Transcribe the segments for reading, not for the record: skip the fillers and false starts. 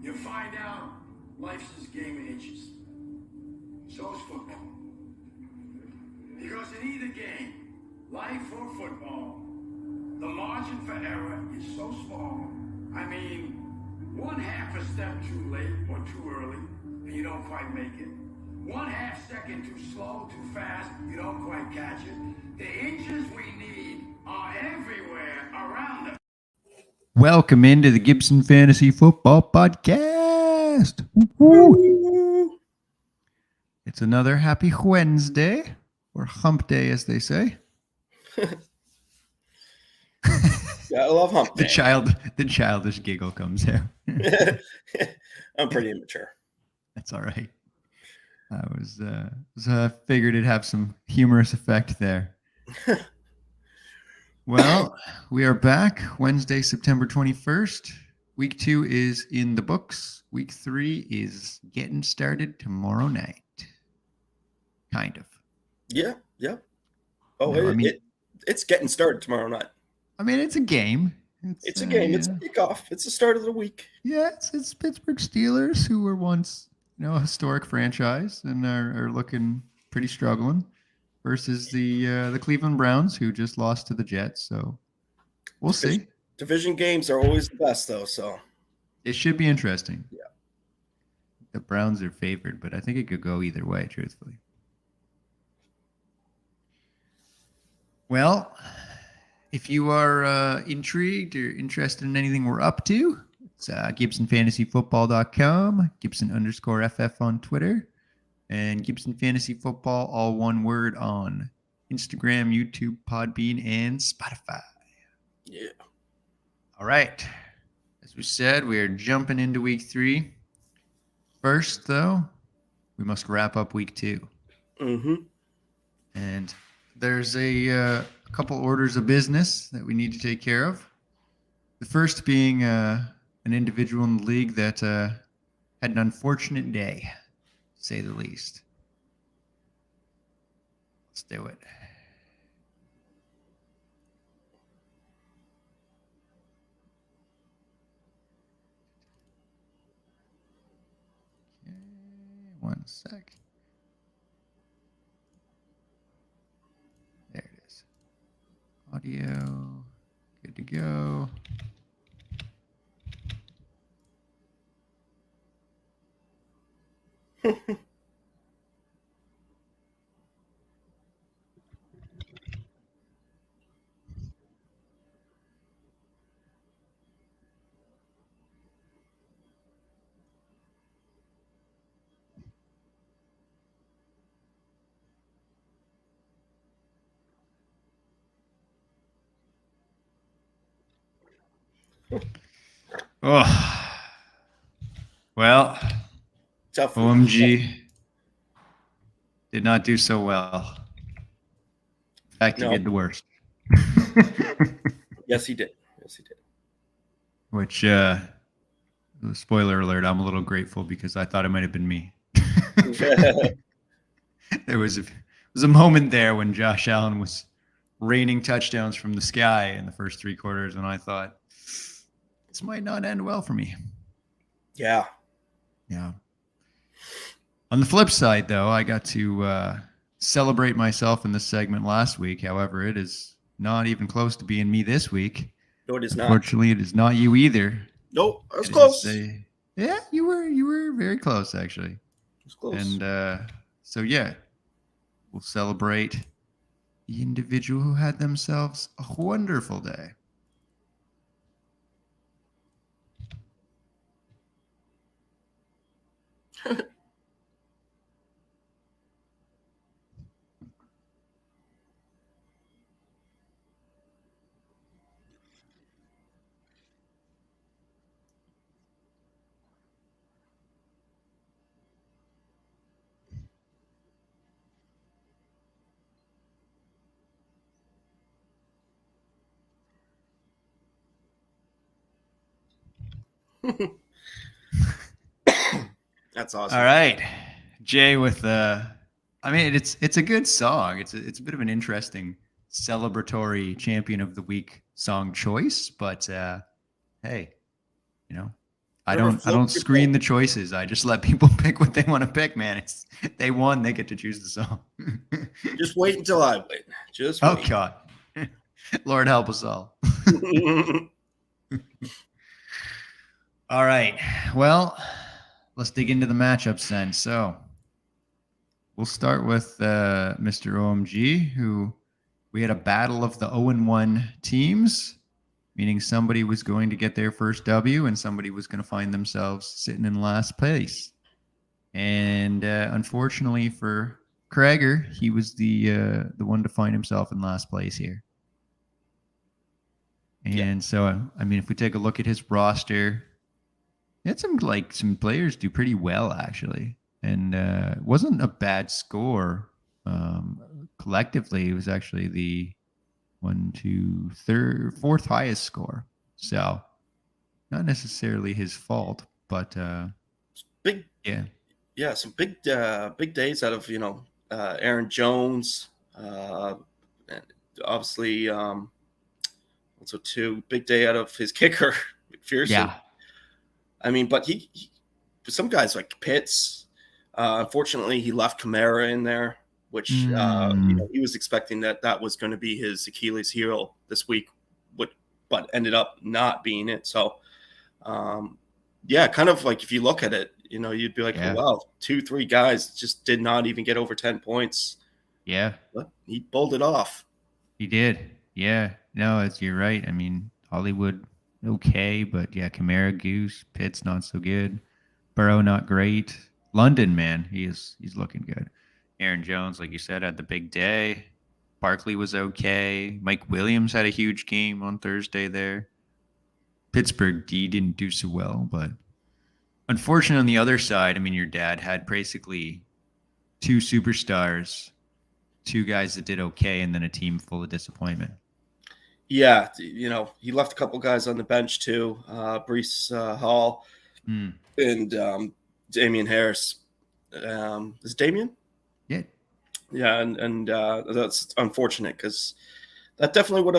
you find out life's this game of inches. So is football. Because in either game, life or football, the margin for error is so small. I mean, one half a step too late or too early, and you don't quite make it. 1/2 second too slow, too fast, you don't quite catch it. The inches we need are everywhere around us. Welcome into the Gibson Fantasy Football Podcast. Woo-hoo. It's another happy Wednesday, or hump day, as they say. Yeah, I love hump day. The childish giggle comes out. I'm pretty immature. That's all right. I was figured it'd have some humorous effect there. Well, we are back Wednesday, September 21st. Week 2 is in the books. Week 3 is getting started tomorrow night. Kind of. Yeah. Oh, no, it's getting started tomorrow night. I mean, it's a game. It's a game. It's a kickoff. It's the start of the week. Yeah, it's Pittsburgh Steelers, who were once, a historic franchise and are looking pretty struggling, versus the Cleveland Browns, who just lost to the Jets. So we'll see. Division games are always the best, though. So it should be interesting. Yeah. The Browns are favored, but I think it could go either way, truthfully. Well, if you are intrigued or interested in anything we're up to, it's GibsonFantasyFootball.com, Gibson_FF on Twitter, and Gibson Fantasy Football, all one word, on Instagram, YouTube, Podbean, and Spotify. Yeah. All right. As we said, we are jumping into week 3. First, though, we must wrap up week 2. Mm-hmm. And there's a couple orders of business that we need to take care of. The first being an individual in the league that had an unfortunate day, to say the least. Let's do it. Okay, 1 sec. There it is. Audio, good to go. Oh, well, Tough. OMG did not do so well. In fact, he did the worst. Yes, he did. Which, spoiler alert, I'm a little grateful because I thought it might have been me. There was a moment there when Josh Allen was raining touchdowns from the sky in the first 3 quarters, and I thought, this might not end well for me. Yeah. On the flip side, though, I got to celebrate myself in this segment last week. However, it is not even close to being me this week. No, it is not. Unfortunately, it is not you either. Nope, I was close. Yeah, you were very close, actually. It was close. And so, yeah, we'll celebrate the individual who had themselves a wonderful day. That's awesome. All right, Jay with I mean, it's a good song. It's a bit of an interesting celebratory champion of the week song choice, but hey, I don't screen the choices. I just let people pick what they want to pick, man. They won, they get to choose the song. Just wait until I win. Just Oh wait. God. Lord help us all. All right. Well, let's dig into the matchups then. So we'll start with Mr. OMG, who we had a battle of the 0-1 teams, meaning somebody was going to get their first W and somebody was going to find themselves sitting in last place. And unfortunately for Krager, he was the one to find himself in last place here. And so, I mean, if we take a look at his roster, he had some players do pretty well, actually. And it wasn't a bad score. Collectively, it was actually the fourth highest score. So not necessarily his fault, but big, some big days out of Aaron Jones, and obviously also too big day out of his kicker McPherson. Yeah, I mean, but he some guys like Pitts, unfortunately he left Kamara in there, which he was expecting that was going to be his Achilles heel this week, but ended up not being it. So, kind of like if you look at it, you'd be like, oh, wow, 2-3 guys just did not even get over 10 points. Yeah, but he pulled it off. He did. Yeah, no, you're right. I mean, Hollywood okay, but yeah, Kamara goose, Pitts not so good, Burrow not great. London, man, he's looking good. Aaron Jones, like you said, had the big day. Barkley was okay. Mike Williams had a huge game on Thursday there. Pittsburgh D didn't do so well, but unfortunately on the other side, I mean, your dad had basically 2 superstars, 2 guys that did okay, and then a team full of disappointment. Yeah, he left a couple guys on the bench too. Breece Hall and Damian Harris. Is it Damian? Yeah. Yeah, and that's unfortunate because that definitely would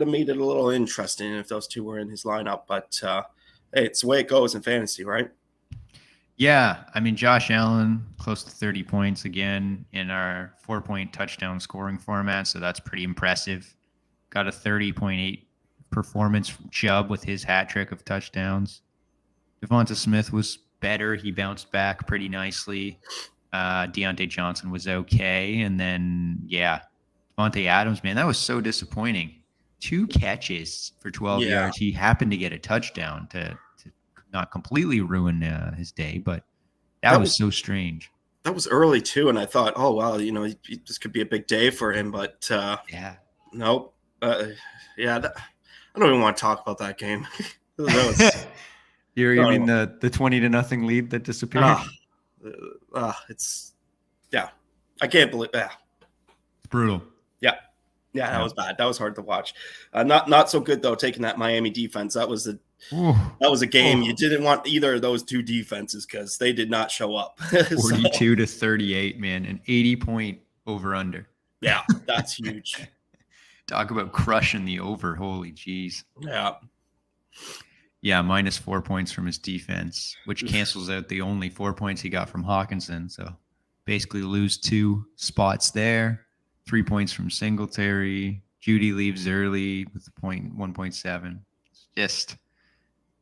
have made it a little interesting if those 2 were in his lineup. But hey, it's the way it goes in fantasy, right? Yeah, I mean, Josh Allen close to 30 points again in our 4-point touchdown scoring format, so that's pretty impressive. Got a 30.8 performance from Chubb with his hat trick of touchdowns. Devonta Smith was better. He bounced back pretty nicely. Deontay Johnson was okay. And then, Devontae Adams, man, that was so disappointing. 2 catches for 12 yards. He happened to get a touchdown to not completely ruin his day, but that was so strange. That was early too, and I thought, oh wow, this could be a big day for him, but nope. I don't even want to talk about that game. You mean the 20-0 lead that disappeared? It's I can't believe that. It's brutal. Yeah, that was bad. That was hard to watch. Not so good though. Taking that Miami defense, that was a game you didn't want either of those 2 defenses because they did not show up. 42-38, man, an 80-point over/under. Yeah, that's huge. Talk about crushing the over. Holy jeez. Yeah. Yeah, minus 4 points from his defense, which cancels out the only 4 points he got from Hawkinson. So basically lose 2 spots there. 3 points from Singletary. Judy leaves early with 1.7. It's just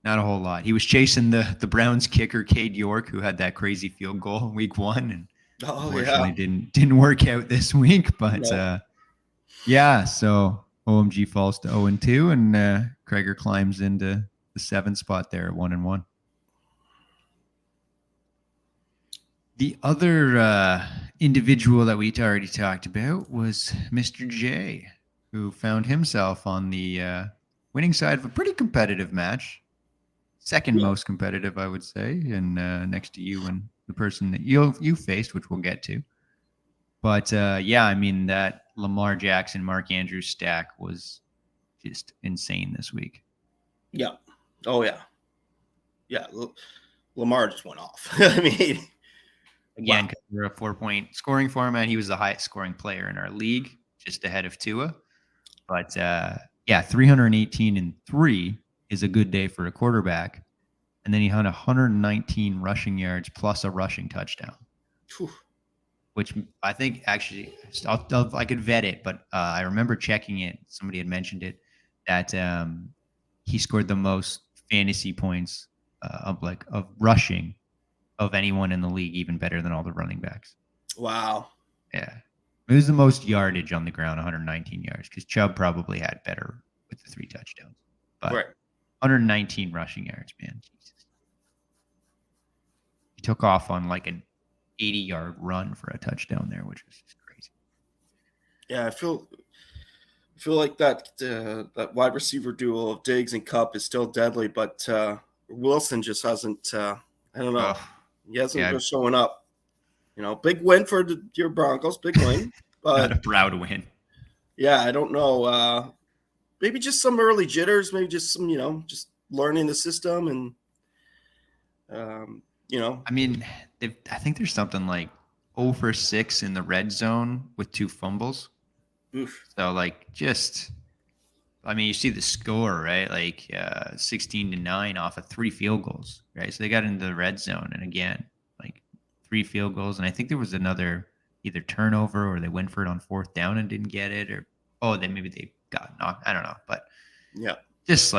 not a whole lot. He was chasing the Browns kicker, Cade York, who had that crazy field goal in week 1. And unfortunately didn't work out this week. But so OMG falls to 0-2, and Krager climbs into the 7th spot there at 1-1. The other individual that we already talked about was Mr. J, who found himself on the winning side of a pretty competitive match. Second most competitive, I would say, and next to you and the person that you faced, which we'll get to. But I mean, that Lamar Jackson, Mark Andrews stack was just insane this week. Yeah. Oh, yeah. Yeah. Lamar just went off. I mean, again, because we're a 4-point scoring format, he was the highest scoring player in our league, just ahead of Tua. But 318 and 3 is a good day for a quarterback. and then he had 119 rushing yards plus a rushing touchdown. Whew. Which I think actually I could vet it, but I remember checking it. Somebody had mentioned it that he scored the most fantasy points of rushing of anyone in the league, even better than all the running backs. Wow. Yeah, it was the most yardage on the ground, 119 yards, because Chubb probably had better with the 3 touchdowns, but Right. 119 rushing yards, man. Jesus. He took off on like an 80-yard run for a touchdown there, which was just crazy. Yeah, I feel like that wide receiver duo of Diggs and Kupp is still deadly, but Wilson just hasn't. I don't know. He hasn't been showing up. Big win for your Broncos, big win, but not a proud win. Yeah, I don't know. Maybe just some early jitters, maybe just some, just learning the system and. I mean, I think there's something like 0 for 6 in the red zone with 2 fumbles. Oof. So you see the score, right? 16-9 off of 3 field goals, right? So they got into the red zone, and again, 3 field goals, and I think there was another either turnover or they went for it on 4th down and didn't get it, or then maybe they got knocked. I don't know, but yeah, just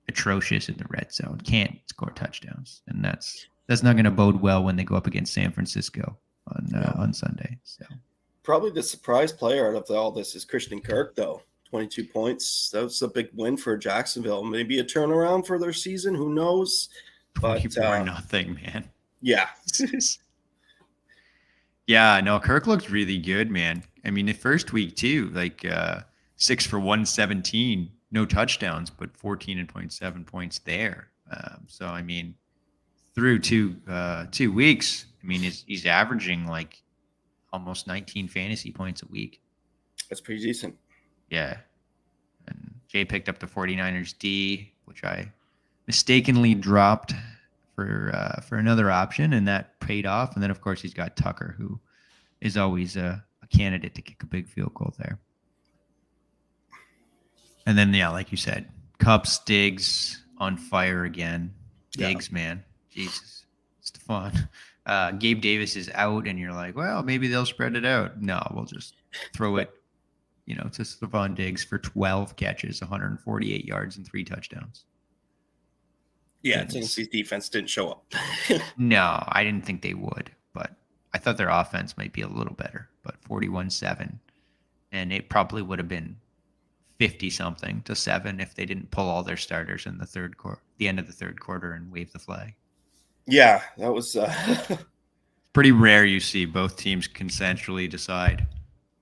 atrocious in the red zone. Can't score touchdowns, and that's not going to bode well when they go up against San Francisco on Sunday. So probably the surprise player out of all this is Christian Kirk, though. 22 points. That was a big win for Jacksonville. Maybe a turnaround for their season. Who knows? But 24-0, man. Yeah. Yeah, no, Kirk looks really good, man. I mean, the first week too, 6 for 117, no touchdowns, but 14.7 points there. So I mean, through 2 weeks, I mean, he's averaging almost 19 fantasy points a week. That's pretty decent. Yeah. And Jay picked up the 49ers D, which I mistakenly dropped for another option, and that paid off. And then, of course, he's got Tucker, who is always a candidate to kick a big field goal there. And then, yeah, like you said, Kupp, Diggs on fire again. Diggs, man. Jesus. Stephon. Gabe Davis is out, and you're like, well, maybe they'll spread it out. No, we'll just throw it, to Stephon Diggs for 12 catches, 148 yards, and 3 touchdowns. Yeah, Tennessee's defense didn't show up. No, I didn't think they would, but I thought their offense might be a little better. But 41-7, and it probably would have been 50-something to 7 if they didn't pull all their starters in the end of the third quarter and wave the flag. Yeah, that was pretty rare. You see both teams consensually decide,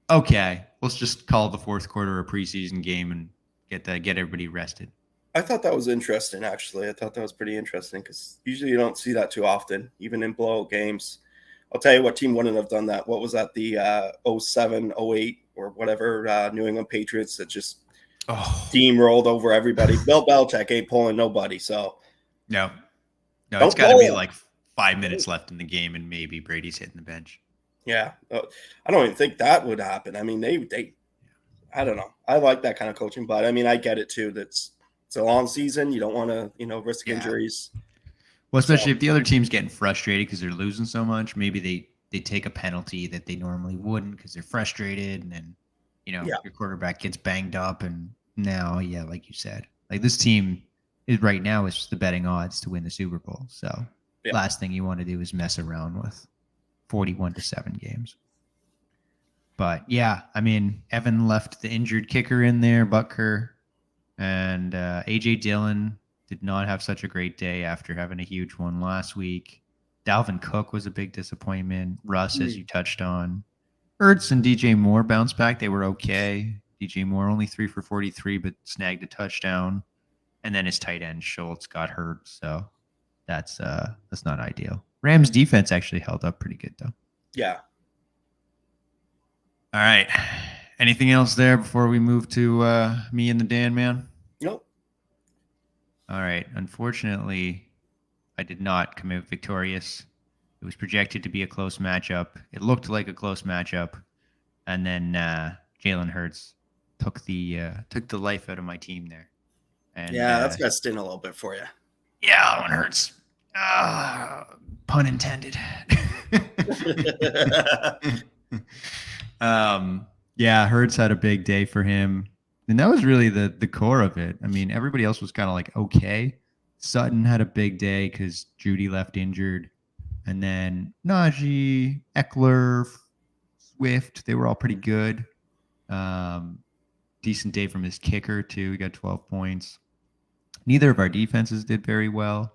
okay, let's just call the fourth quarter a preseason game and get everybody rested. I thought that was interesting, actually. I thought that was pretty interesting because usually you don't see that too often, even in blowout games. I'll tell you what team wouldn't have done that. What was that, the 07, 08, or whatever, New England Patriots that just steamrolled over everybody? Bill Belichick ain't pulling nobody, so. No, it's got to be 5 minutes left in the game, and maybe Brady's hitting the bench. Yeah, I don't even think that would happen. I mean, they I don't know. I like that kind of coaching, but I mean, I get it too. It's a long season. You don't want to, risk injuries. Well, especially if the other team's getting frustrated because they're losing so much, maybe they take a penalty that they normally wouldn't because they're frustrated, and then your quarterback gets banged up, and now, like you said, this team is right now is the betting odds to win the Super Bowl. So last thing you want to do is mess around with 41-7 games. But yeah, I mean, Evan left the injured kicker in there, Butker, and AJ Dillon did not have such a great day after having a huge one last week. Dalvin Cook was a big disappointment. Russ, as you touched on. Ertz and DJ Moore bounced back. They were okay. DJ Moore only 3 for 43, but snagged a touchdown. And then his tight end Schultz got hurt, so that's not ideal. Rams defense actually held up pretty good though. Yeah. All right. Anything else there before we move to me and the Dan man? Nope. All right. Unfortunately, I did not come out victorious. It was projected to be a close matchup. It looked like a close matchup, and then Jalen Hurts took the life out of my team there. And, that's got to sting a little bit for you. Yeah, that one hurts. Pun intended. Yeah, Hurts had a big day for him. And that was really the core of it. I mean, everybody else was kind of like, okay. Sutton had a big day because Judy left injured. And then Najee, Eckler, Swift, they were all pretty good. Decent day from his kicker, too. He got 12 points. Neither of our defenses did very well.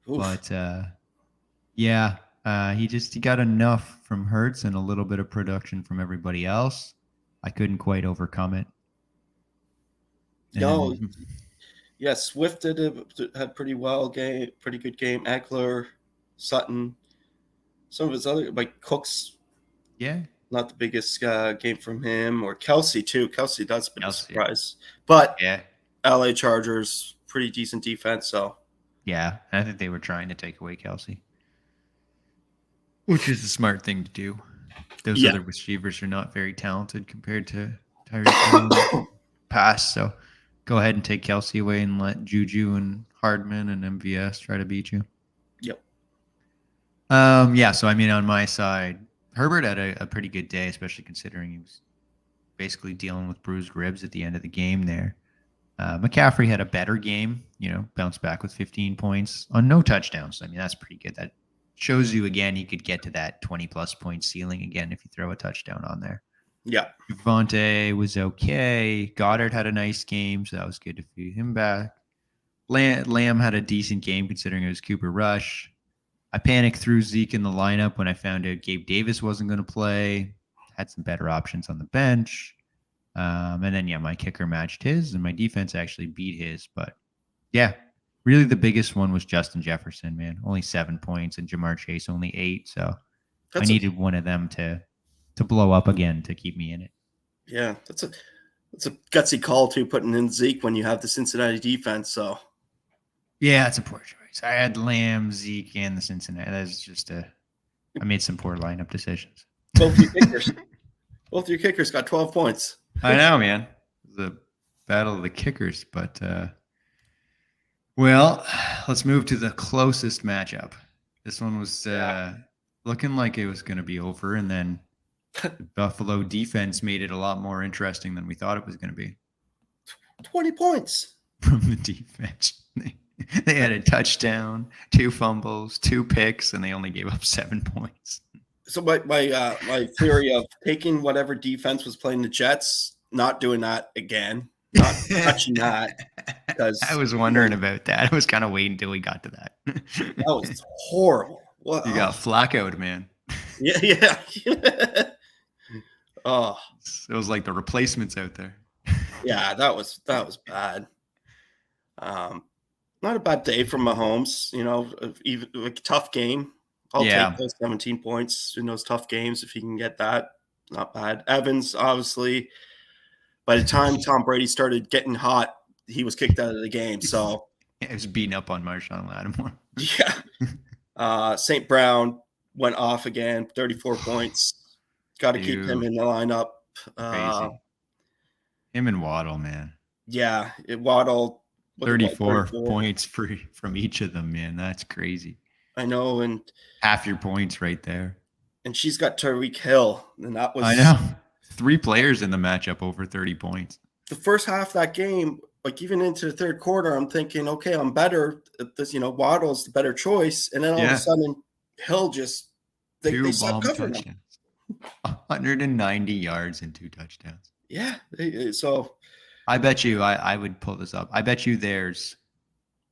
Oof. But yeah, he got enough from Hurts and a little bit of production from everybody else. I couldn't quite overcome it. No, yeah, Swift had pretty good game. Eckler, Sutton, some of his other like Cooks. Yeah, not the biggest game from him, or Kelsey too. Kelsey, that's been a surprise. Yeah. But yeah, LA Chargers, pretty decent defense. So yeah, I think they were trying to take away Kelsey, which is the smart thing to do. Those other receivers are not very talented compared to Tyreek pass. So go ahead and take Kelsey away and let Juju and Hardman and MVS try to beat you. Yep. Yeah. So I mean, on my side, Herbert had a pretty good day, especially considering he was basically dealing with bruised ribs at the end of the game there. McCaffrey had a better game, bounced back with 15 points on no touchdowns. I mean, that's pretty good. That shows you, again, he could get to that 20-plus point ceiling again if you throw a touchdown on there. Yeah. Javonte was okay. Goddard had a nice game, so that was good to feed him back. Lamb had a decent game considering it was Cooper Rush. I panicked through Zeke in the lineup when I found out Gabe Davis wasn't going to play. Had some better options on the bench. And then, my kicker matched his, and my defense actually beat his. But, yeah, really the biggest one was Justin Jefferson, man. Only 7 points, and Jamar Chase only 8. So I needed one of them to blow up again to keep me in it. Yeah, that's a gutsy call, too, putting in Zeke when you have the Cincinnati defense. So yeah, it's a poor choice. I had Lamb, Zeke, and the Cincinnati. That's just I made some poor lineup decisions. Both your kickers got 12 points. I know, man. The battle of the kickers. But, well, let's move to the closest matchup. This one was looking like it was going to be over, and then the Buffalo defense made it a lot more interesting than we thought it was going to be. 20 points from the defense. They had a touchdown, 2 fumbles, 2 picks, and they only gave up 7 points. So my theory of taking whatever defense was playing the Jets, not doing that again, not touching that. Because I was wondering about that. I was kind of waiting until we got to that. That was horrible. What? You got Flacco'd, man. Yeah. Oh, it was like the replacements out there. Yeah, that was bad. Not a bad day from Mahomes. Even a tough game. I'll take those 17 points in those tough games if he can get that. Not bad. Evans, obviously, by the time Tom Brady started getting hot, he was kicked out of the game. So he was beating up on Marshawn Lattimore. Yeah. St. Brown went off again, 34 points. Got to keep him in the lineup. Crazy. Him and Waddle, man. Yeah, Waddle. 34 points free from each of them, man. That's crazy. I know, and half your points right there. And she's got Tyreek Hill, and that was. I know. 3 players in the matchup over 30 points. The first half of that game, like even into the third quarter, I'm thinking, okay, I'm better at this. Waddle's the better choice, and then all of a sudden, Hill just they stopped covering him. 190 yards and 2 touchdowns. Yeah, so. I bet you, I would pull this up. I bet you there's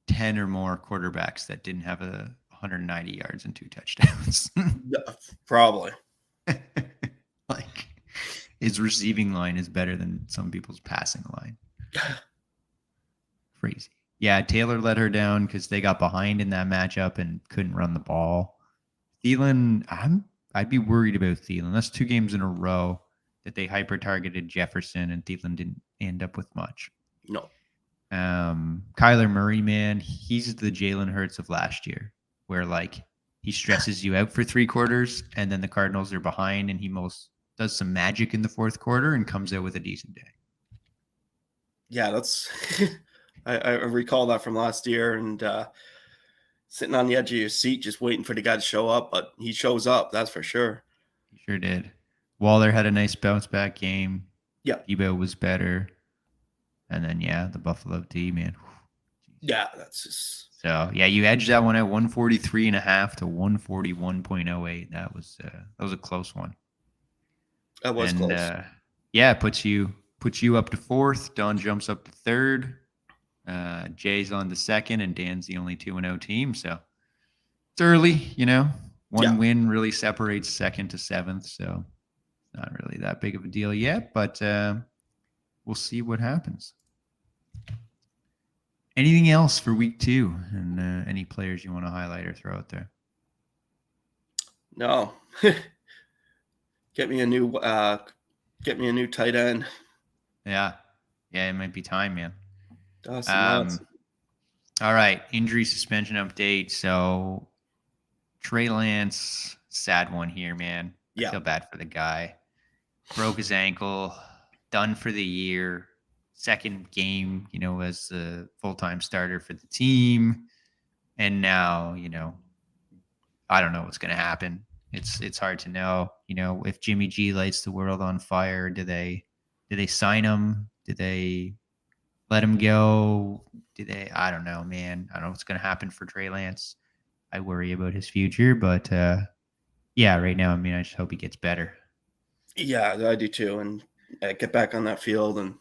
10 or more quarterbacks that didn't have 190 yards and 2 touchdowns. Yeah, probably. Like, his receiving line is better than some people's passing line. Crazy. Yeah, Taylor let her down because they got behind in that matchup and couldn't run the ball. Thielen, I'd be worried about Thielen. That's 2 games in a row that they hyper-targeted Jefferson, and Thielen didn't end up with much. No. Kyler Murray, man, he's the Jalen Hurts of last year, where, he stresses you out for 3 quarters, and then the Cardinals are behind, and he does some magic in the 4th quarter and comes out with a decent day. Yeah, that's I recall that from last year, and sitting on the edge of your seat, just waiting for the guy to show up. But he shows up, that's for sure. He sure did. Waller had a nice bounce back game. Yeah. Debo was better. And then, the Buffalo D, man. Yeah, that's just... So, you edged that one at 143.5 to 141.08. That was a close one. That was close. It puts you up to fourth. Don jumps up to third. Jay's on to second, and Dan's the only 2-0 team. So it's early, One win really separates second to seventh. So it's not really that big of a deal yet, but we'll see what happens. Anything else for week 2, and any players you want to highlight or throw out there? No. Get me a new tight end. Yeah, it might be time, man. Awesome. All right, injury suspension update. So Trey Lance, sad one here, man. I feel bad for the guy. Broke his ankle, done for the year. Second game, as the full-time starter for the team. And now, I don't know what's going to happen. It's hard to know, if Jimmy G lights the world on fire, do they sign him? Do they let him go? I don't know, man. I don't know what's going to happen for Trey Lance. I worry about his future, but right now, I just hope he gets better. Yeah, I do too. And get back on that field, and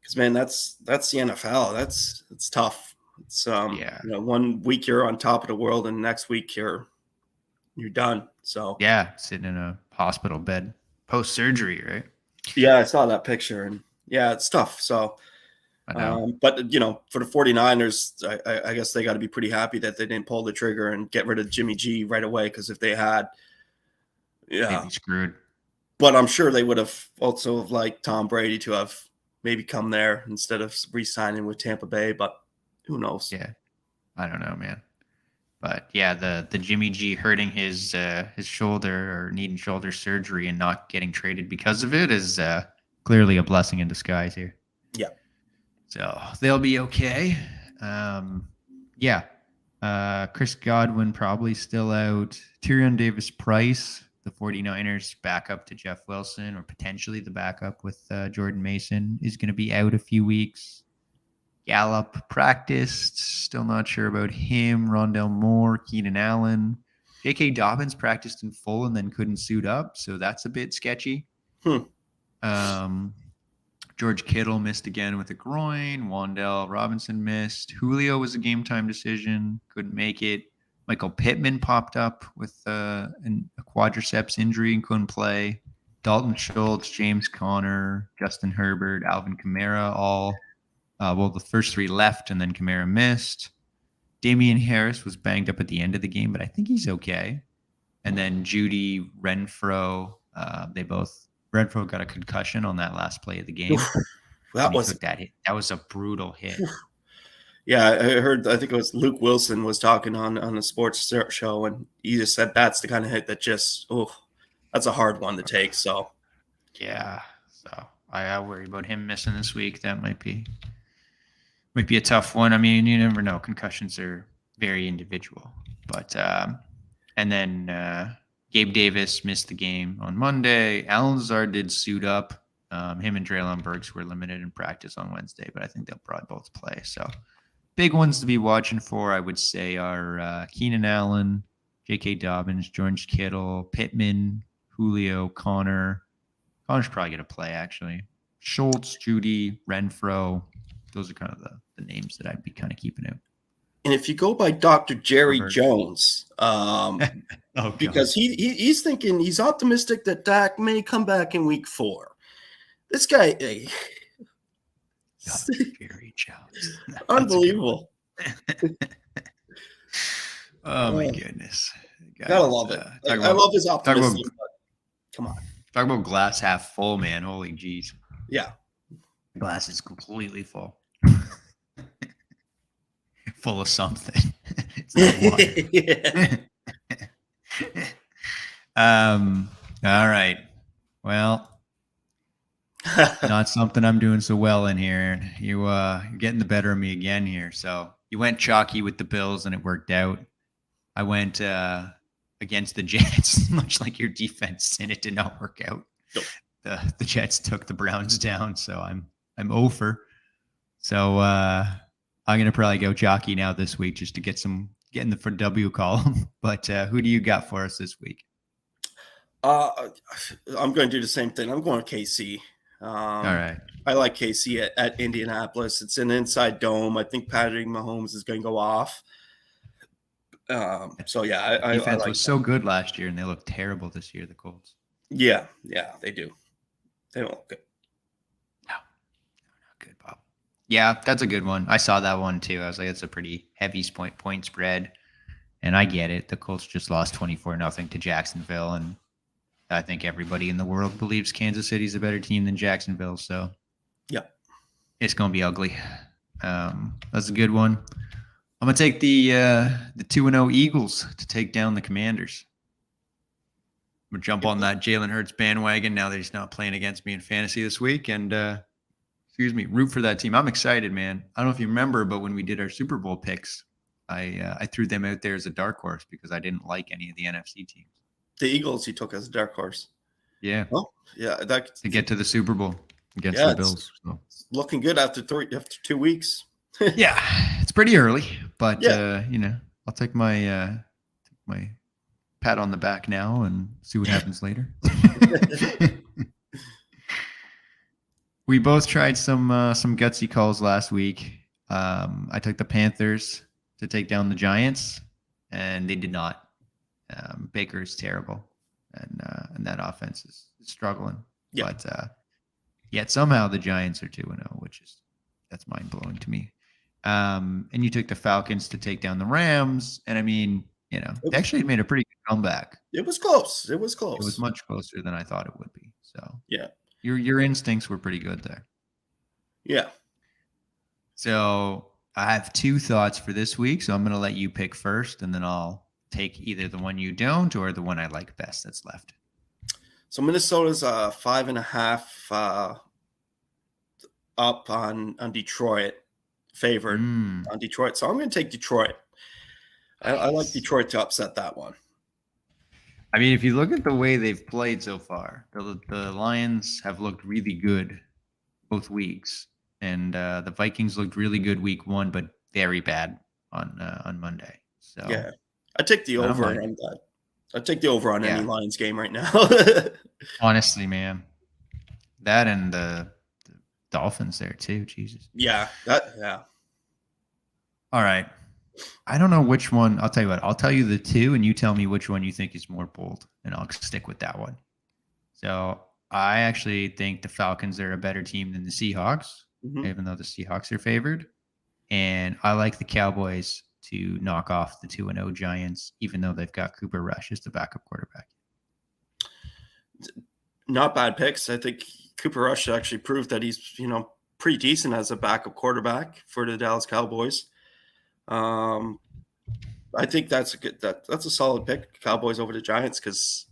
because, man, that's the NFL. It's tough. It's 1 week you're on top of the world, and next week you're done. So sitting in a hospital bed post surgery, right? Yeah, I saw that picture, and it's tough. So, I know. But for the 49ers, I guess they got to be pretty happy that they didn't pull the trigger and get rid of Jimmy G right away. Because if they had, they'd be screwed. But I'm sure they would have also liked Tom Brady to have maybe come there instead of re-signing with Tampa Bay, but who knows? Yeah, I don't know, man. But the Jimmy G hurting his shoulder or needing shoulder surgery and not getting traded because of it is clearly a blessing in disguise here. Yeah. So they'll be okay. Chris Godwin probably still out. Tyrion Davis-Price, the 49ers backup to Jeff Wilson, or potentially the backup with Jordan Mason, is going to be out a few weeks. Gallup practiced, still not sure about him. Rondell Moore, Keenan Allen. J.K. Dobbins practiced in full and then couldn't suit up, so that's a bit sketchy. George Kittle missed again with a groin. Wan'Dale Robinson missed. Julio was a game-time decision, couldn't make it. Michael Pittman popped up with a quadriceps injury and couldn't play. Dalton Schultz, James Conner, Justin Herbert, Alvin Kamara, all the first 3 left, and then Kamara missed. Damian Harris was banged up at the end of the game, but I think he's okay. And then Judy, Renfro, Renfro got a concussion on that last play of the game. That was a brutal hit. Yeah, I think it was Luke Wilson was talking on a sports show, and he just said that's the kind of hit that just, that's a hard one to take. So, I worry about him missing this week. That might be a tough one. I mean, you never know. Concussions are very individual. But and then Gabe Davis missed the game on Monday. Alan Lazard did suit up. Him and Treylon Burks were limited in practice on Wednesday, but I think they'll probably both play. So big ones to be watching for, I would say, are Keenan Allen, J.K. Dobbins, George Kittle, Pittman, Julio, Connor. Connor's probably going to play, actually. Schultz, Judy, Renfro. Those are kind of the names that I'd be kind of keeping out. And if you go by Dr. Jerry Jones, because he's thinking, he's optimistic that Dak may come back in week 4. This guy, Dr. Jerry Jones. Unbelievable. Oh my goodness. Gotta love it. I love his optimism. Come on. Talk about glass half full, man. Holy jeez. Yeah. The glass is completely full. Full of something. It's not water. All right. Well, not something I'm doing so well in here. You're getting the better of me again here. So You went chalky with the Bills, and it worked out. I went against the Jets, much like your defense, and it did not work out. Nope. The Jets took the Browns down, so I'm over. So I'm gonna probably go chalky now this week just to get in the for W column. But who do you got for us this week? I'm going to do the same thing. I'm going KC. All right. I like KC at Indianapolis. It's an inside dome. I think Patrick Mahomes is going to go off. So yeah, I defense like was so good last year, and they look terrible this year. The Colts. Yeah, they do. They don't look good. No, not good, Bob. Yeah, that's a good one. I saw that one too. I was like, it's a pretty heavy point spread, and I get it. The Colts just lost 24-0 to Jacksonville, and I think everybody in the world believes Kansas City's a better team than Jacksonville. So, yeah, it's gonna be ugly. That's a good one. I'm gonna take the 2-0 Eagles to take down the Commanders. I'm gonna jump on that Jalen Hurts bandwagon now that he's not playing against me in fantasy this week, and root for that team. I'm excited, man. I don't know if you remember, but when we did our Super Bowl picks, I threw them out there as a dark horse because I didn't like any of the NFC teams. The Eagles you took as a dark horse. Yeah. Oh, yeah. To get to the Super Bowl against the Bills. So. Looking good after 2 weeks. Yeah, it's pretty early, but I'll take my pat on the back now and see what happens later. We both tried some gutsy calls last week. I took the Panthers to take down the Giants, and they did not. Baker is terrible, and that offense is struggling. Yeah. But yet somehow the Giants are 2-0, that's mind blowing to me. And you took the Falcons to take down the Rams, and I mean, they actually made a pretty good comeback. It was close. It was much closer than I thought it would be. So yeah, your instincts were pretty good there. Yeah. So I have 2 thoughts for this week. So I'm going to let you pick first, and then I'll take either the one you don't or the one I like best that's left. So Minnesota's 5.5 up on Detroit, favored on Detroit. So I'm going to take Detroit. I like Detroit to upset that one. I mean, if you look at the way they've played so far, the Lions have looked really good both weeks, and the Vikings looked really good week 1, but very bad on Monday. So yeah, I take the over on that. I take the over on any Lions game right now. Honestly, man, that and the Dolphins there too. Jesus. Yeah. All right. I don't know which one. I'll tell you what. I'll tell you the 2, and you tell me which one you think is more bold, and I'll stick with that one. So I actually think the Falcons are a better team than the Seahawks, even though the Seahawks are favored. And I like the Cowboys to knock off the 2-0 Giants, even though they've got Cooper Rush as the backup quarterback. Not bad picks. I think Cooper Rush actually proved that he's, pretty decent as a backup quarterback for the Dallas Cowboys. I think that's a solid pick, Cowboys over the Giants, because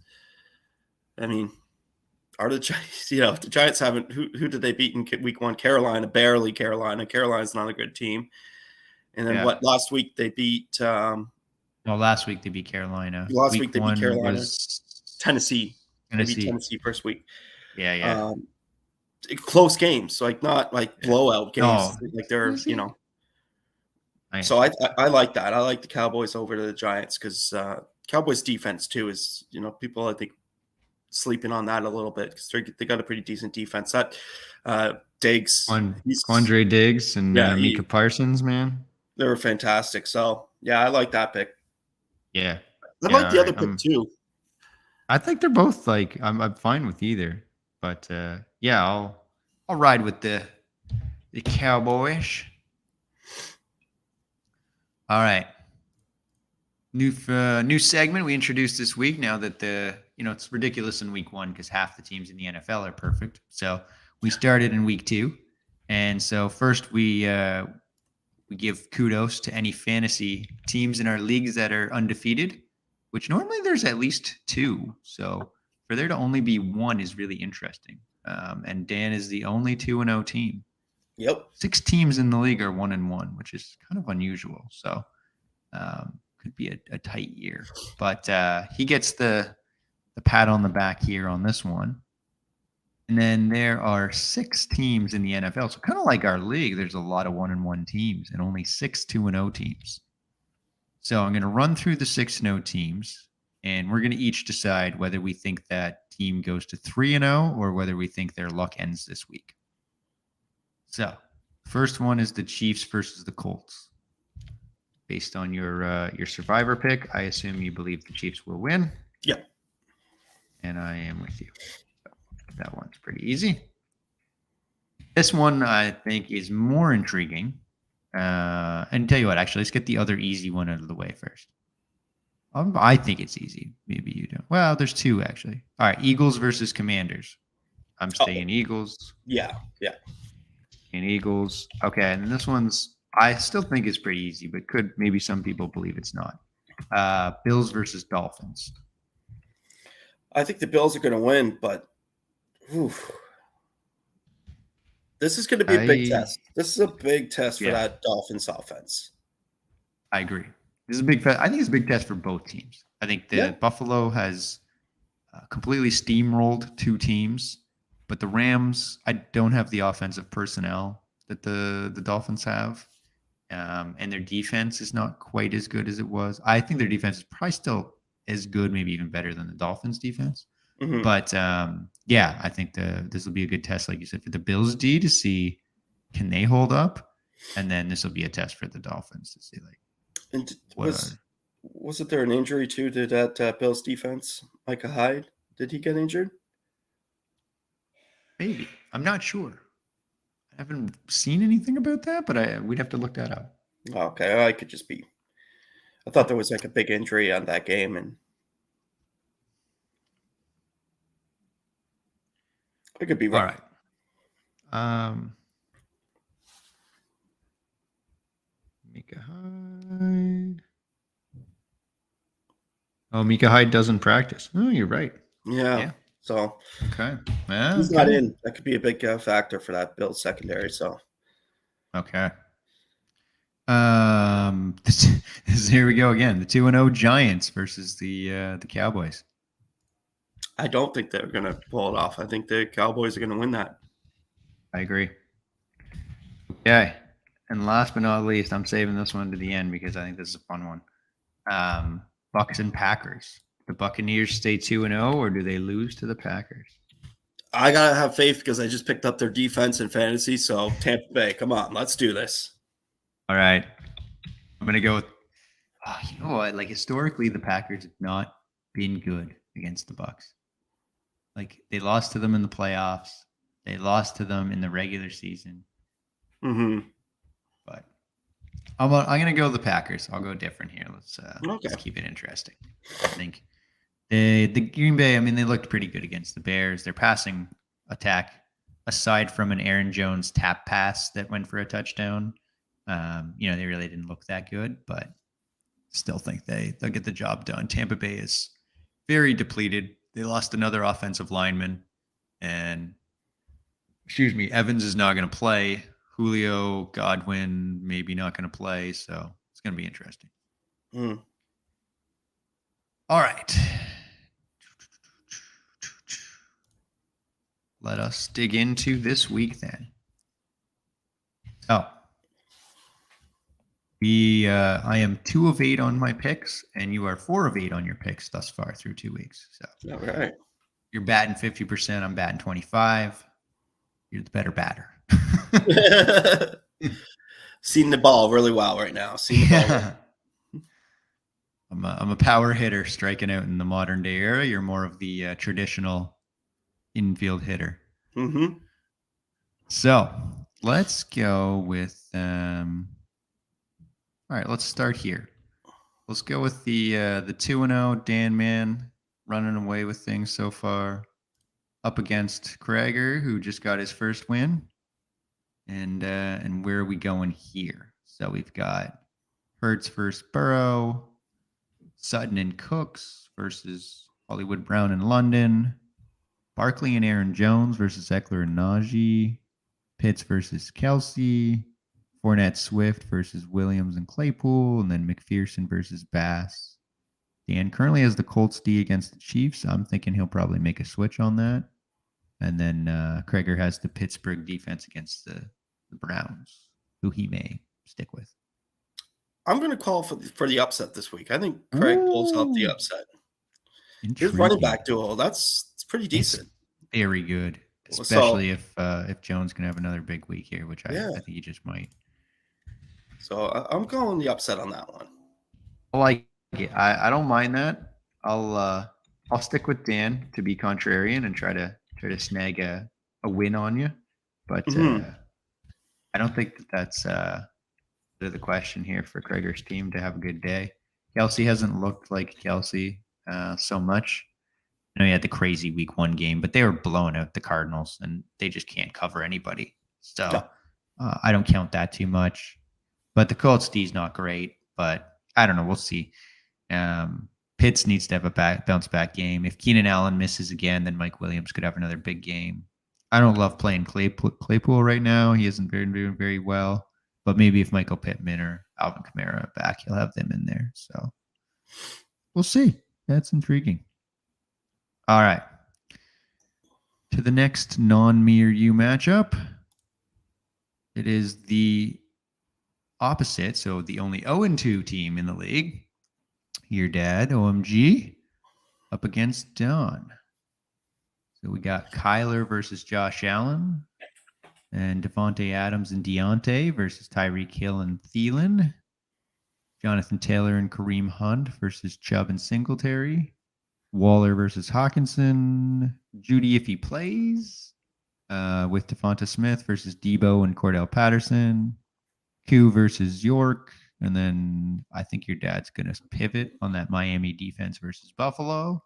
I mean, are the Giants, the Giants haven't, who did they beat in week 1? Carolina, barely Carolina. Carolina's not a good team. And then last week they beat last week they beat Carolina. Last week they beat Carolina. Tennessee. They beat Tennessee first week. Yeah. Close games, like not like blowout games. Like they're, So I like that. I like the Cowboys over the Giants because Cowboys defense too is, people I think sleeping on that a little bit because they got a pretty decent defense. That Diggs, Quandre Diggs, and Micah Parsons, man, they were fantastic. So yeah, I like that pick. Yeah, I like the other pick too. I think they're both like I'm fine with either, but I'll ride with the Cowboys. All right. New segment we introduced this week. Now that it's ridiculous in week 1 because half the teams in the NFL are perfect. So we started in week 2, and so first we give kudos to any fantasy teams in our leagues that are undefeated, which normally there's at least 2. So for there to only be 1 is really interesting. And Dan is the only 2-0 team. Yep. 6 teams in the league are 1-1, which is kind of unusual. So could be a tight year. But he gets the pat on the back here on this one. And then there are 6 teams in the NFL. So kind of like our league, there's a lot of 1-1 teams and only 6 2-0 teams. So I'm going to run through the 6-0 teams, and we're going to each decide whether we think that team goes to 3-0 or whether we think their luck ends this week. So first one is the Chiefs versus the Colts. Based on your survivor pick, I assume you believe the Chiefs will win. Yep. And I am with you. So that one's pretty easy. This one I think is more intriguing. And tell you what, actually, let's get the other easy one out of the way first. I think it's easy. Maybe you don't. Well, there's 2 actually. All right, Eagles versus Commanders. I'm staying Eagles. Yeah. And Eagles. Okay, and this one's I still think it's pretty easy, but could maybe some people believe it's not. Bills versus Dolphins. I think the Bills are going to win, but this is going to be a big test. This is a big test for that Dolphins offense. I agree. This is a big. I think it's a big test for both teams. I think Buffalo has completely steamrolled 2 teams, but the Rams, I don't have the offensive personnel that the Dolphins have, and their defense is not quite as good as it was. I think their defense is probably still as good, maybe even better than the Dolphins' defense. Mm-hmm. But I think this will be a good test, like you said, for the Bills D to see can they hold up, and then this will be a test for the Dolphins to see like. And wasn't there an injury too to that Bills defense? Micah Hyde, did he get injured? Maybe. I'm not sure. I haven't seen anything about that, but we'd have to look that up. Okay, I could just be. I thought there was like a big injury on that game, and I could be wrong. All right. Micah Hyde. Oh, Micah Hyde doesn't practice. Oh, you're right. Yeah. So okay, he's not in. That could be a big factor for that Bills secondary. So okay. Here we go again. The 2-0 Giants versus the Cowboys. I don't think they're going to pull it off. I think the Cowboys are going to win that. I agree. Okay. And last but not least, I'm saving this one to the end because I think this is a fun one. Bucks and Packers. The Buccaneers stay 2-0, or do they lose to the Packers? I got to have faith because I just picked up their defense in fantasy. So Tampa Bay, come on, let's do this. All right. I'm going to go with, you know what? Like historically, the Packers have not been good against the Bucks. Like they lost to them in the playoffs. They lost to them in the regular season. Mm-hmm. But I'm going to go the Packers. I'll go different here. Let's keep it interesting. I think the Green Bay, I mean, they looked pretty good against the Bears. Their passing attack, aside from an Aaron Jones tap pass that went for a touchdown, they really didn't look that good, but still think they'll get the job done. Tampa Bay is very depleted. They lost another offensive lineman, and Evans is not going to play. Julio, Godwin, maybe not going to play, so it's going to be interesting. All right. Let us dig into this week then. So, I am 2 of 8 on my picks, and you are 4 of 8 on your picks thus far through 2 weeks. So, all right. You're batting 50%. I'm batting 25. You're the better batter. Seeing the ball really well right now. I'm a power hitter striking out in the modern day era. You're more of the traditional infield hitter. Mm-hmm. So let's go with. All right, let's start here. Let's go with the 2-0 Dan Man running away with things so far, up against Krager, who just got his first win. And where are we going here? So we've got Hurts versus Burrow, Sutton and Cooks versus Hollywood Brown and London, Barkley and Aaron Jones versus Eckler and Najee, Pitts versus Kelsey, Fournette Swift versus Williams and Claypool, and then McPherson versus Bass. Dan currently has the Colts D against the Chiefs. I'm thinking he'll probably make a switch on that. And then Krager has the Pittsburgh defense against the Browns, who he may stick with. I'm going to call for the upset this week. I think Craig pulls out the upset. His running back duo, it's pretty decent. It's very good, especially if Jones can have another big week here, which I think he just might. So I'm calling the upset on that one. I like it. I don't mind that. I'll stick with Dan to be contrarian and try to snag a win on you, but I don't think that's the question here for Krager's team to have a good day. Kelsey hasn't looked like Kelsey so much. I know he had the crazy week 1 game, but they were blowing out the Cardinals, and they just can't cover anybody. So I don't count that too much. But the Colts D is not great, but I don't know. We'll see. Pitts needs to have a bounce back game. If Keenan Allen misses again, then Mike Williams could have another big game. I don't love playing Claypool right now. He isn't doing very well. But maybe if Michael Pittman or Alvin Kamara are back, he'll have them in there. So we'll see. That's intriguing. All right. To the next non-me or you matchup. It is the opposite. So the only 0-2 team in the league. Your dad, OMG, up against Don. So we got Kyler versus Josh Allen, and Devontae Adams and Deontay versus Tyreek Hill and Thielen. Jonathan Taylor and Kareem Hunt versus Chubb and Singletary. Waller versus Hawkinson. Judy if he plays, with Devonta Smith versus Debo and Cordell Patterson. Q versus York. And then I think your dad's going to pivot on that Miami defense versus Buffalo.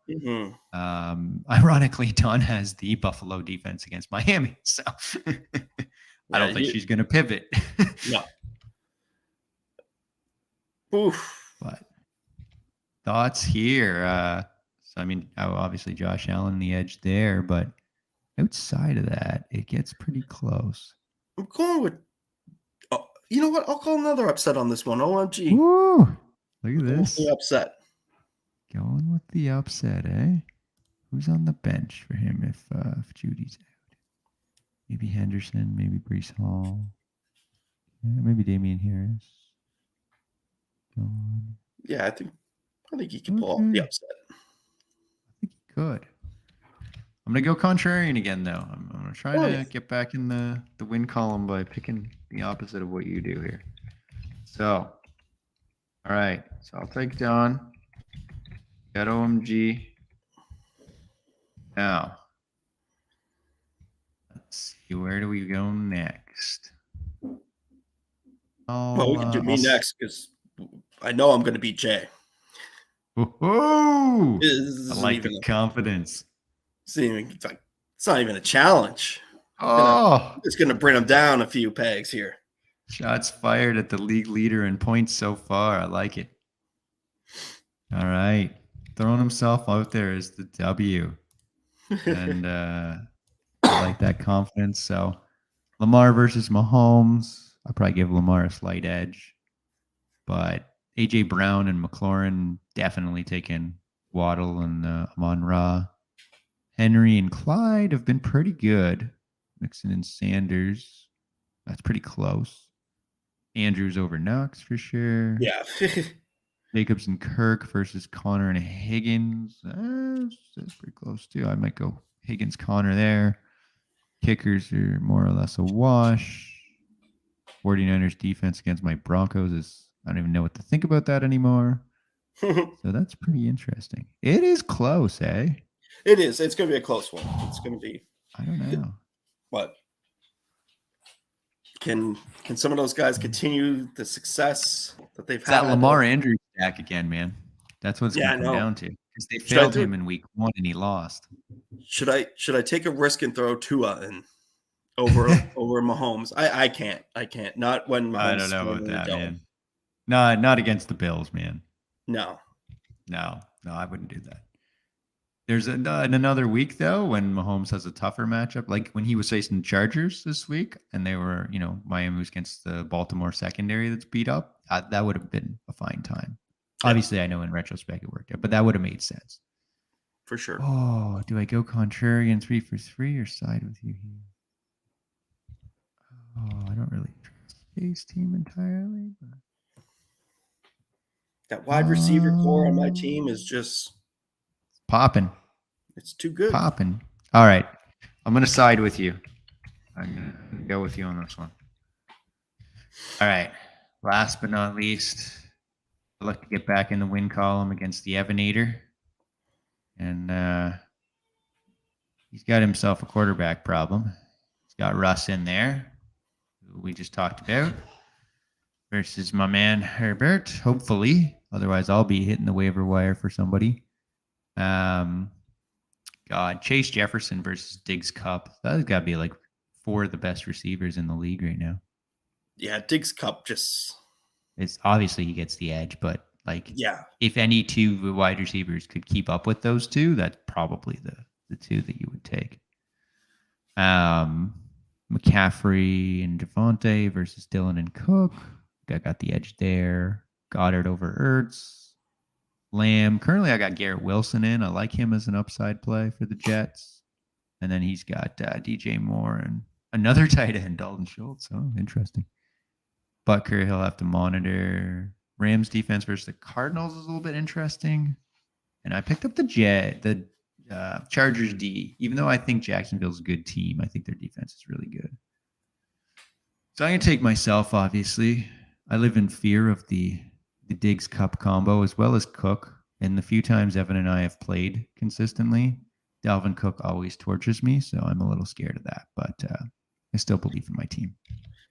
Ironically, Don has the Buffalo defense against Miami. So I don't think she's going to pivot. No. Oof. But thoughts here. So, I mean, obviously Josh Allen the edge there, but outside of that, it gets pretty close. I'm going with you know what? I'll call another upset on this one. OMG. Woo! Look at this. The upset. Going with the upset, eh? Who's on the bench for him if Judy's out? Maybe Henderson, maybe Breece Hall. Yeah, maybe Damian Harris. Yeah, I think he can pull off the upset. I think he could. I'm going to go contrarian again, though. I'm going to try to get back in the win column by picking the opposite of what you do here. So, all right. So I'll take Don. Got OMG. Now, let's see. Where do we go next? Well, we can do me next because I know I'm going to beat Jay. Woohoo! I like the confidence. It's not even a challenge. It's going to bring him down a few pegs here. Shots fired at the league leader in points so far. I like it. All right. Throwing himself out there as the W. And I like that confidence. So Lamar versus Mahomes. I'll probably give Lamar a slight edge. But A.J. Brown and McLaurin definitely taking Waddle and Amon-Ra. Henry and Clyde have been pretty good. Mixon and Sanders. That's pretty close. Andrews over Knox for sure. Yeah. Jacobs and Kirk versus Connor and Higgins. That's pretty close too. I might go Higgins, Connor there. Kickers are more or less a wash. 49ers defense against my Broncos is, I don't even know what to think about that anymore. So that's pretty interesting. It is close, eh? It is. It's going to be a close one. It's going to be. I don't know. But can some of those guys continue the success that they've had? That Lamar Andrews stack again, man. That's what it's going to come down to. Because they failed him in week 1 and he lost. Should I take a risk and throw Tua in over Mahomes? I can't. Not when Mahomes. I don't know about that, man. No, not against the Bills, man. No, I wouldn't do that. There's another week though when Mahomes has a tougher matchup, like when he was facing the Chargers this week, and they were, Miami was against the Baltimore secondary that's beat up. That would have been a fine time. Yeah. Obviously, I know in retrospect it worked out, but that would have made sense. For sure. Oh, do I go contrarian 3 for 3 or side with you here? Oh, I don't really trust Jay's team entirely. But... That wide receiver core on my team is just popping. It's too good. Popping. All right. I'm going to side with you. I'm going to go with you on this one. All right. Last but not least, I'd like to get back in the win column against the Evanator. And he's got himself a quarterback problem. He's got Russ in there, who we just talked about, versus my man Herbert, hopefully. Otherwise, I'll be hitting the waiver wire for somebody. Chase Jefferson versus Diggs Cup. That's got to be like 4 of the best receivers in the league right now. Yeah, Diggs Cup just... It's obviously he gets the edge, but yeah, if any 2 wide receivers could keep up with those 2, that's probably the 2 that you would take. McCaffrey and Devontae versus Dylan and Cook. I got the edge there. Goddard over Ertz. Lamb. Currently, I got Garrett Wilson in. I like him as an upside play for the Jets. And then he's got DJ Moore and another tight end, Dalton Schultz. Oh, interesting. Butker, he'll have to monitor. Rams defense versus the Cardinals is a little bit interesting. And I picked up the Chargers D. Even though I think Jacksonville's a good team, I think their defense is really good. So I'm going to take myself, obviously. I live in fear of the Diggs Cup combo as well as Cook. And the few times Evan and I have played consistently, Dalvin Cook always tortures me. So I'm a little scared of that. But I still believe in my team.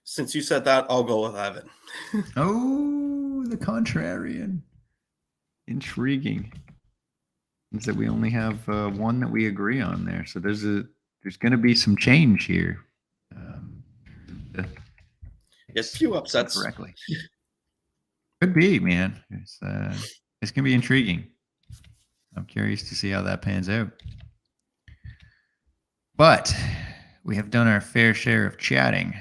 Since you said that, I'll go with Evan. Oh, the contrarian. Intriguing. Means that we only have one that we agree on there. So there's going to be some change here. Yes, a few upsets. Correctly. Could be, man. It's going to be intriguing. I'm curious to see how that pans out. But we have done our fair share of chatting.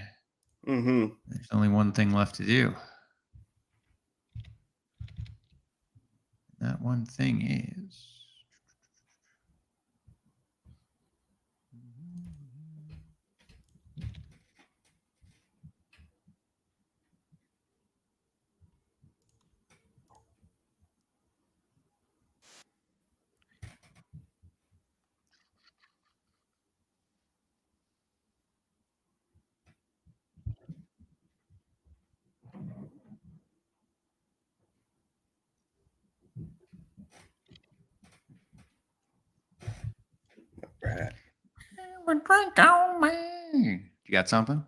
Mm-hmm. There's only one thing left to do. That one thing is... Drink on me. You got something?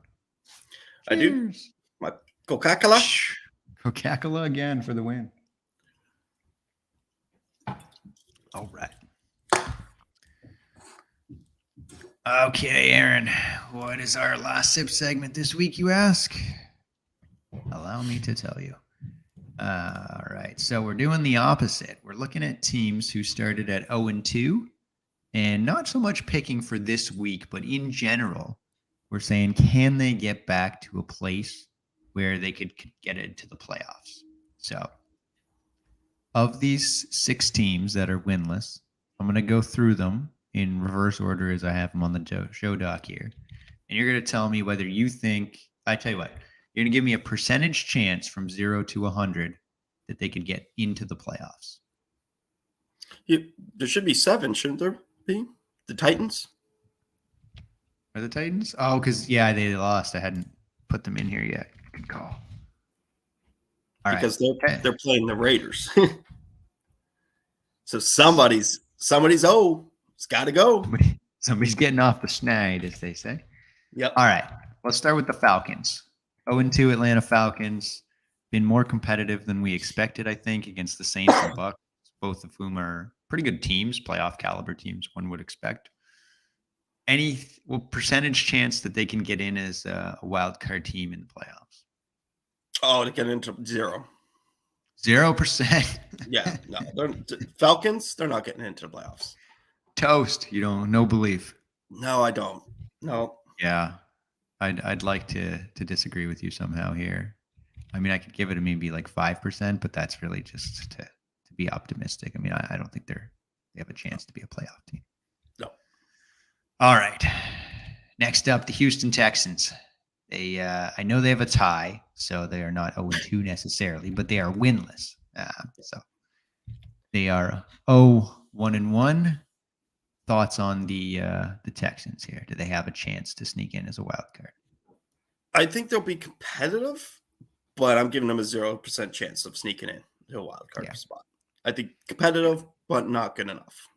I do. My Coca-Cola. Coca-Cola again for the win. All right. Okay, Aaron. What is our last sip segment this week, you ask? Allow me to tell you. All right. So we're doing the opposite. We're looking at teams who started at 0-2. And not so much picking for this week, but in general, we're saying, can they get back to a place where they could get into the playoffs? So of these 6 teams that are winless, I'm going to go through them in reverse order as I have them on the show doc here. And you're going to tell me whether you think, I tell you what, you're going to give me a percentage chance from 0 to 100 that they could get into the playoffs. There should be 7, shouldn't there? The Titans? Are the Titans? Oh, because, yeah, they lost. I hadn't put them in here yet. Good call. All because right. they're playing the Raiders. So somebody's it's got to go. Somebody's getting off the schneid, as they say. Yep. All right. Let's start with the Falcons. 0-2 Atlanta Falcons. Been more competitive than we expected, I think, against the Saints and Bucs, both of whom are pretty good teams, playoff caliber teams, one would expect. Any percentage chance that they can get in as a wild card team in the playoffs? Oh, to get into 0. 0%. Yeah, no. Falcons, they're not getting into the playoffs. Toast. You don't, no belief. No, I don't. No. Yeah. I'd like to disagree with you somehow here. I mean, I could give it maybe like 5%, but that's really just to be optimistic. I mean, I don't think they have a chance to be a playoff team. No. All right. Next up, the Houston Texans. They I know they have a tie, so they are not 0-2 necessarily, but they are winless. So they are 0-1-1. Thoughts on the Texans here? Do they have a chance to sneak in as a wild card? I think they'll be competitive, but I'm giving them a 0% chance of sneaking in to a wild card spot. I think competitive, but not good enough.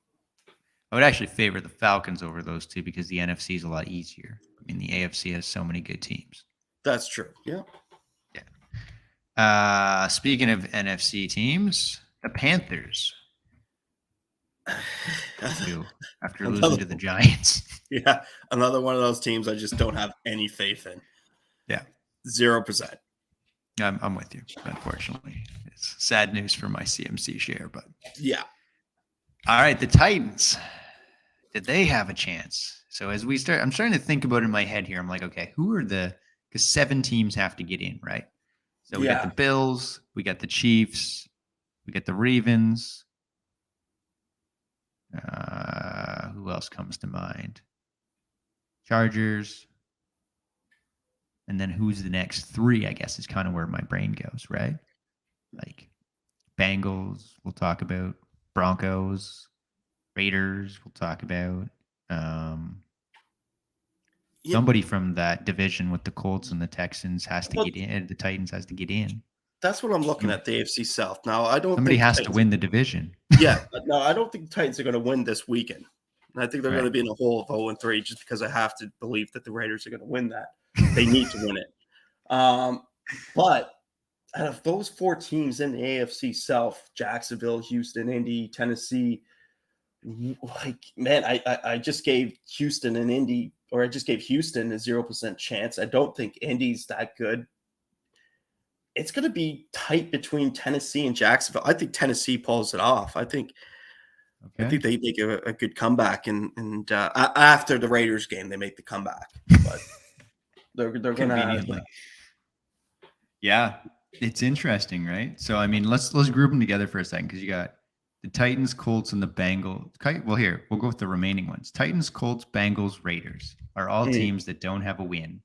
I would actually favor the Falcons over those two because the NFC is a lot easier. I mean, the AFC has so many good teams. That's true. Yeah. Yeah. Speaking of NFC teams, the Panthers. After losing to the Giants. Yeah. Another one of those teams I just don't have any faith in. Yeah. 0%. I'm with you, unfortunately. It's sad news for my CMC share, but yeah. All right, the Titans. Did they have a chance? So as we start, I'm starting to think about it in my head here. I'm like, okay, who are because 7 teams have to get in, right? So we got the Bills, we got the Chiefs, we got the Ravens. Who else comes to mind? Chargers. And then who's the next 3, I guess, is kind of where my brain goes, right? Like Bengals, we'll talk about. Broncos, Raiders, we'll talk about. Somebody from that division with the Colts and the Texans has to get in. The Titans has to get in. That's what I'm looking at, the AFC South. Now, I don't Somebody think has to win the division. Yeah. No, I don't think the Titans are going to win this weekend. And I think they're going to be in a hole of 0-3 just because I have to believe that the Raiders are going to win that. They need to win it. But out of those 4 teams in the AFC South, Jacksonville, Houston, Indy, Tennessee, like, man, I just gave Houston and Indy, or I just gave Houston a 0% chance. I don't think Indy's that good. It's going to be tight between Tennessee and Jacksonville. I think Tennessee pulls it off. I think they make a good comeback, and after the Raiders game, they make the comeback. But they're going to. Yeah, it's interesting, right? So I mean, let's group them together for a second because you got the Titans, Colts, and the Bengals. Well, here we'll go with the remaining ones: Titans, Colts, Bengals, Raiders are all teams that don't have a win.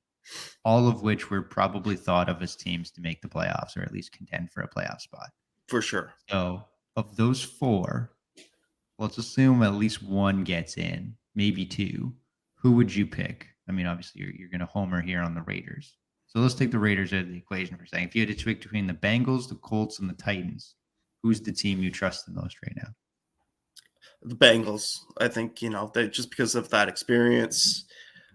All of which were probably thought of as teams to make the playoffs or at least contend for a playoff spot. For sure. So of those 4, let's assume at least 1 gets in, maybe 2. Who would you pick? I mean, obviously you're going to homer here on the Raiders. So let's take the Raiders out of the equation for a second. If you had to pick between the Bengals, the Colts, and the Titans, who's the team you trust the most right now? The Bengals. I think, they just because of that experience.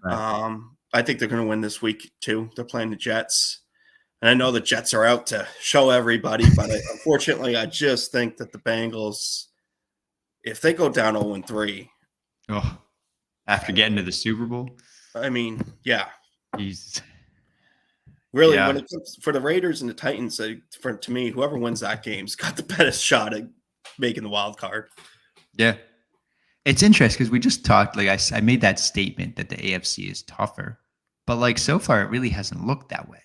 Right. I think they're going to win this week, too. They're playing the Jets. And I know the Jets are out to show everybody, but unfortunately, I just think that the Bengals, if they go down 0-3. Oh, after getting to the Super Bowl? I mean, yeah. Jesus. Really, when it comes for the Raiders and the Titans, to me, whoever wins that game's got the best shot at making the wild card. Yeah. It's interesting because we just talked, like I made that statement that the AFC is tougher, but like so far it really hasn't looked that way.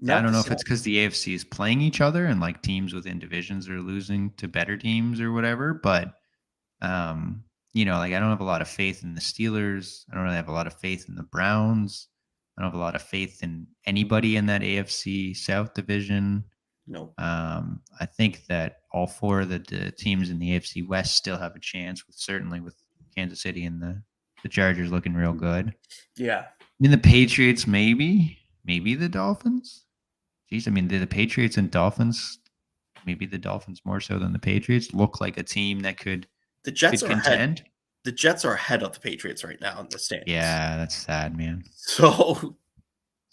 I don't know if it's because the AFC is playing each other and like teams within divisions are losing to better teams or whatever, but like I don't have a lot of faith in the Steelers. I don't really have a lot of faith in the Browns. I don't have a lot of faith in anybody in that AFC South division. No. I think that all 4 of the teams in the AFC West still have a chance, certainly with Kansas City and the Chargers looking real good. Yeah. I mean, the Patriots, maybe the Dolphins. Jeez, I mean, the Patriots and Dolphins, maybe the Dolphins more so than the Patriots, look like a team that could contend. The Jets are ahead of the Patriots right now in the standings. Yeah, that's sad, man. So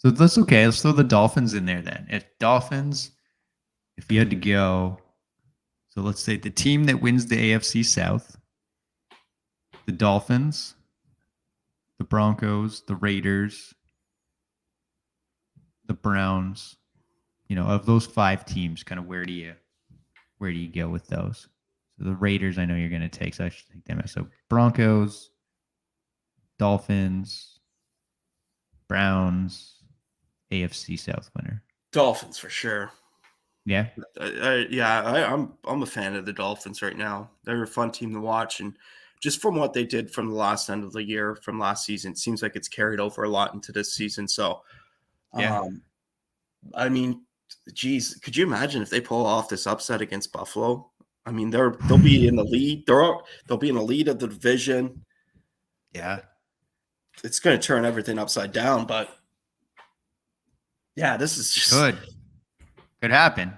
that's okay. Let's throw the Dolphins in there then. If you had to go, so let's say the team that wins the AFC South, the Dolphins, the Broncos, the Raiders, the Browns, of those 5 teams, kind of where do you go with those? So the Raiders, I know you're going to take, so I should take them. So Broncos, Dolphins, Browns, AFC South winner. Dolphins for sure. Yeah. I'm a fan of the Dolphins right now. They're a fun team to watch, and just from what they did from the last end of the year, from last season, it seems like it's carried over a lot into this season. So, Yeah. I mean, geez, could you imagine if they pull off this upset against Buffalo? I mean, they'll be in the lead. They'll be in the lead of the division. Yeah. It's going to turn everything upside down, but yeah, this is just could happen.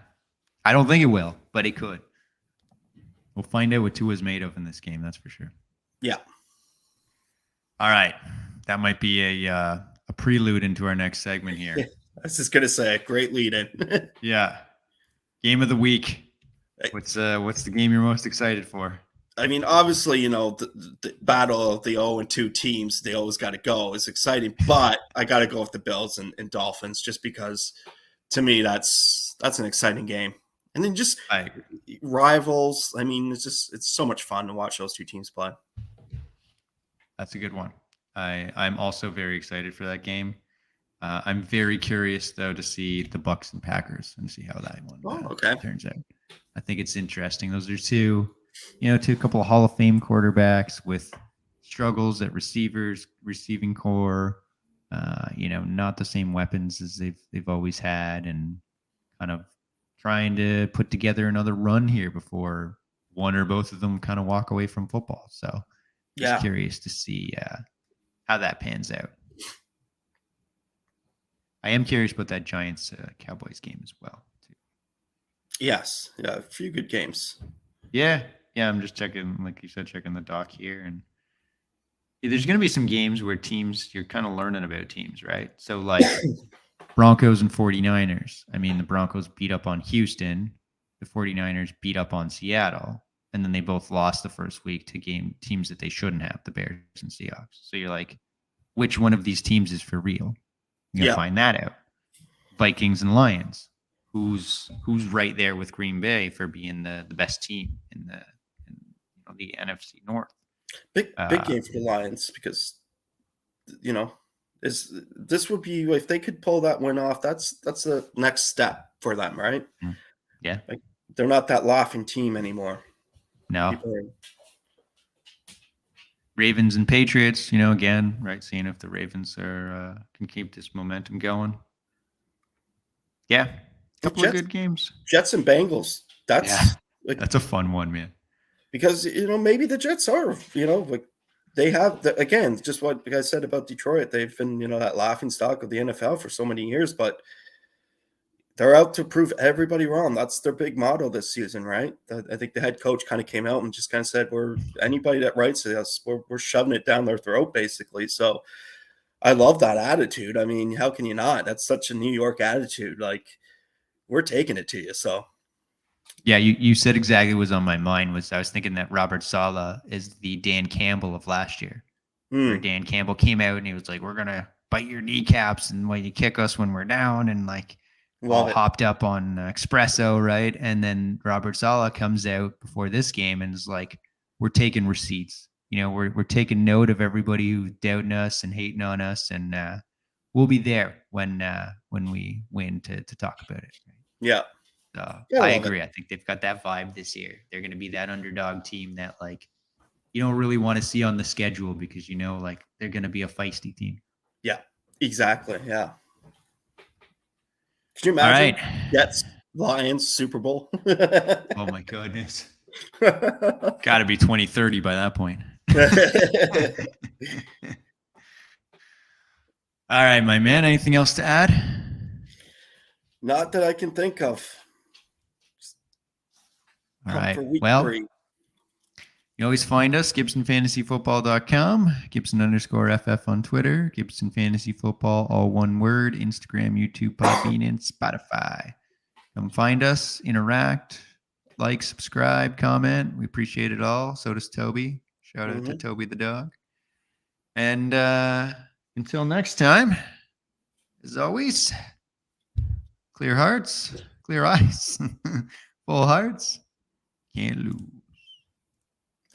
I don't think it will, but it could. We'll find out what Tua's made of in this game. That's for sure. Yeah. All right, that might be a prelude into our next segment here. I was just gonna say, great lead in. Yeah. Game of the week. What's the game you're most excited for? I mean, obviously, the battle of the 0-2 teams, they always got to go. It's exciting, but I got to go with the Bills and Dolphins just because, to me, that's an exciting game. And then just rivals. I mean, it's so much fun to watch those two teams play. That's a good one. I'm also very excited for that game. I'm very curious though to see the Bucks and Packers and see how that one turns out. I think it's interesting. Those are two couple of Hall of Fame quarterbacks with struggles at receiving core. Not the same weapons as they've always had, and kind of trying to put together another run here before one or both of them kind of walk away from football. So just curious to see how that pans out. I am curious about that Giants Cowboys game as well, too. Yes. Yeah, a few good games. Yeah. Yeah, I'm just checking, like you said, checking the doc here. And there's going to be some games where you're kind of learning about teams, right? So like Broncos and 49ers. I mean, the Broncos beat up on Houston. The 49ers beat up on Seattle. And then they both lost the first week to teams that they shouldn't have, the Bears and Seahawks. So you're like, which one of these teams is for real? You're going to find that out. Vikings and Lions. Who's right there with Green Bay for being the best team in the NFC North? Big game for the Lions because, this would be, if they could pull that win off, that's the next step for them, right? Yeah. Like, they're not that laughing team anymore. No. Ravens and Patriots, again, right? Seeing if the Ravens can keep this momentum going. Yeah. Couple of good games. Jets and Bengals. That's a fun one, man. Because, maybe the Jets are, like they have, again, just what the guy said about Detroit. They've been, that laughing stock of the NFL for so many years, but they're out to prove everybody wrong. That's their big motto this season, right? I think the head coach kind of came out and just kind of said, anybody that writes us, we're shoving it down their throat, basically. So I love that attitude. I mean, how can you not? That's such a New York attitude. Like, we're taking it to you. So, yeah, you said exactly what was on my mind. I was thinking that Robert Saleh is the Dan Campbell of last year. Where Dan Campbell came out and he was like, "We're gonna bite your kneecaps and when you kick us when we're down," and like hopped up on espresso, right? And then Robert Saleh comes out before this game and is like, "We're taking receipts. We're taking note of everybody who's doubting us and hating on us, and we'll be there when we win to talk about it." Right? Yeah. I agree. I think they've got that vibe this year. They're going to be that underdog team that like you don't really want to see on the schedule because like they're going to be a feisty team. Yeah, exactly. Yeah. Could you imagine? All right. Jets, Lions, Super Bowl. Oh my goodness. Got to be 2030 by that point. All right, my man. Anything else to add? Not that I can think of. All right. Well, 3. You always find us, GibsonFantasyFootball.com, Gibson_FF on Twitter, Gibson Fantasy Football, all one word, Instagram, YouTube, Podbean, and Spotify. Come find us, interact, like, subscribe, comment. We appreciate it all. So does Toby. Shout out to Toby the dog. And until next time, as always, clear hearts, clear eyes, full hearts, can't lose.